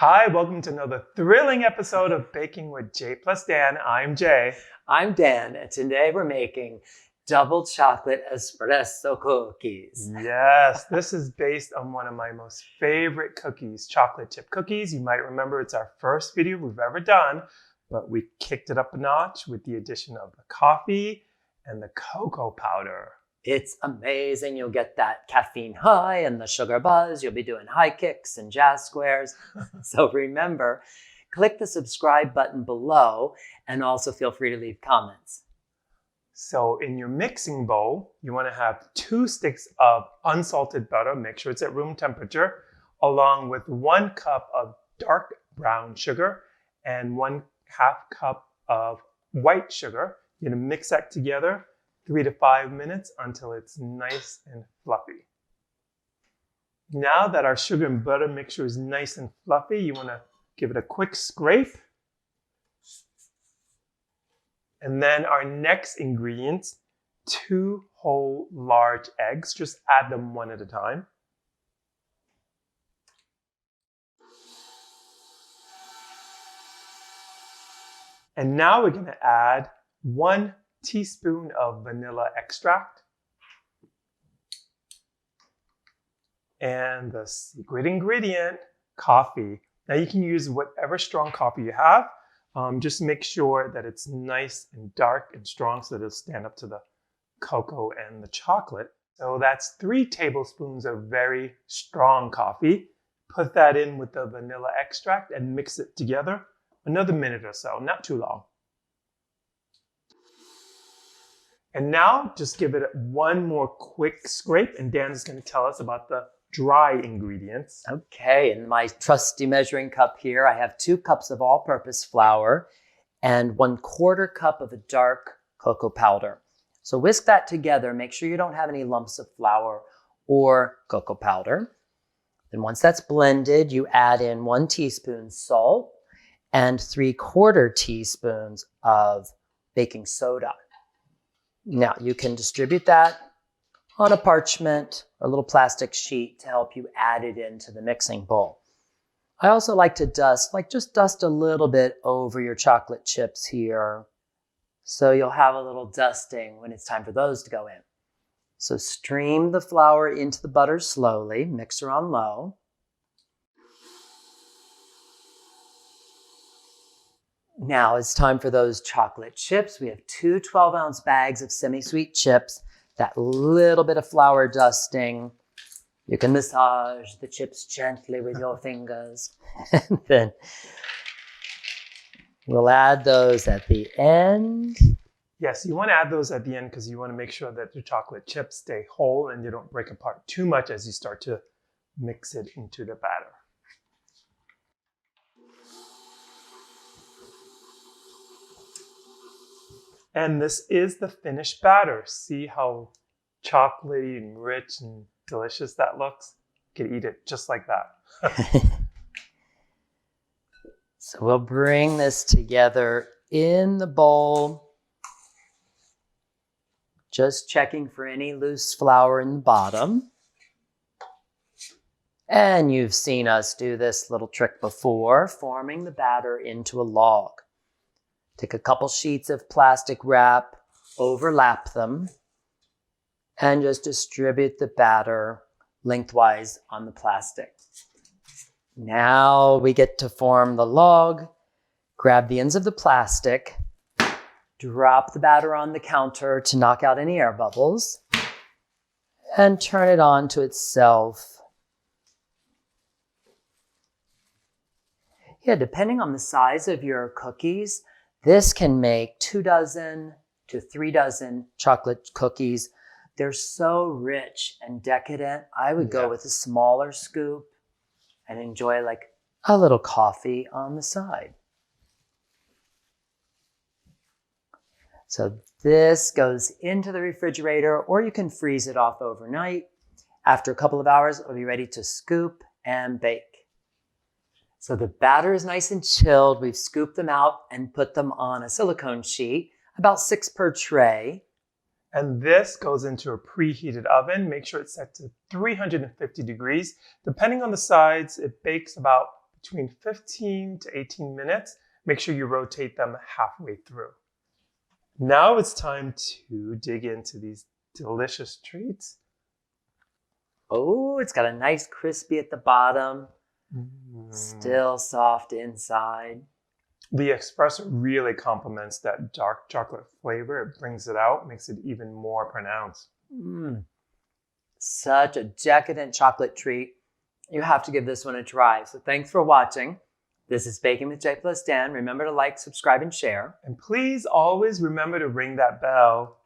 Hi, welcome to another thrilling episode of Baking with Jay plus Dan. I'm Jay. I'm Dan, and today we're making double chocolate espresso cookies. Yes, this is based on one of my most favorite cookies, chocolate chip cookies. You might remember it's our first video we've ever done, but we kicked it up a notch with the addition of the coffee and the cocoa powder. It's amazing. You'll get that caffeine high and the sugar buzz. You'll be doing high kicks and jazz squares. So remember, click the subscribe button below and also feel free to leave comments. So in your mixing bowl, you want to have 2 sticks of unsalted butter. Make sure it's at room temperature, along with 1 cup of dark brown sugar and 1/2 cup of white sugar. You're going to mix that together 3 to 5 minutes until it's nice and fluffy. Now that our sugar and butter mixture is nice and fluffy, you want to give it a quick scrape. And then our next ingredients, 2 whole large eggs. Just add them one at a time. And now we're going to add 1 teaspoon of vanilla extract. And the secret ingredient, coffee. Now you can use whatever strong coffee you have. Just make sure that it's nice and dark and strong so that it'll stand up to the cocoa and the chocolate. So that's 3 tablespoons of very strong coffee. Put that in with the vanilla extract and mix it together. Another minute or so, not too long. And now just give it 1 more quick scrape, and Dan is going to tell us about the dry ingredients. Okay, in my trusty measuring cup here, I have 2 cups of all-purpose flour and 1/4 cup of a dark cocoa powder. So whisk that together. Make sure you don't have any lumps of flour or cocoa powder. Then once that's blended, you add in 1 teaspoon salt and 3/4 teaspoons of baking soda. Now you can distribute that on a parchment or a little plastic sheet to help you add it into the mixing bowl. I also like to dust, just dust a little bit over your chocolate chips here. So you'll have a little dusting when it's time for those to go in. So stream the flour into the butter slowly, mixer on low. Now it's time for those chocolate chips. We have 2 12-ounce bags of semi-sweet chips. That little bit of flour dusting. You can massage the chips gently with your fingers. And then we'll add those at the end. Yes, you want to add those at the end because you want to make sure that your chocolate chips stay whole and they don't break apart too much as you start to mix it into the batter. And this is the finished batter. See how chocolatey and rich and delicious that looks? You could eat it just like that. So we'll bring this together in the bowl. Just checking for any loose flour in the bottom. And you've seen us do this little trick before, forming the batter into a log. Take a couple sheets of plastic wrap, overlap them, and just distribute the batter lengthwise on the plastic. Now we get to form the log. Grab the ends of the plastic, drop the batter on the counter to knock out any air bubbles, and turn it on to itself. Yeah, depending on the size of your cookies, this can make 2 dozen to 3 dozen chocolate cookies. They're so rich and decadent. I would go with a smaller scoop and enjoy like a little coffee on the side. So this goes into the refrigerator, or you can freeze it off overnight. After a couple of hours, it'll be ready to scoop and bake. So the batter is nice and chilled. We've scooped them out and put them on a silicone sheet, about 6 per tray. And this goes into a preheated oven. Make sure it's set to 350 degrees. Depending on the size, it bakes about between 15 to 18 minutes. Make sure you rotate them halfway through. Now it's time to dig into these delicious treats. Oh, it's got a nice crispy at the bottom, still soft inside. The espresso really complements that dark chocolate flavor. It brings it out, makes it even more pronounced. Such a decadent chocolate treat. You have to give this one a try. So thanks for watching. This is Baking with J plus Dan. Remember to like, subscribe, and share. And please always remember to ring that bell.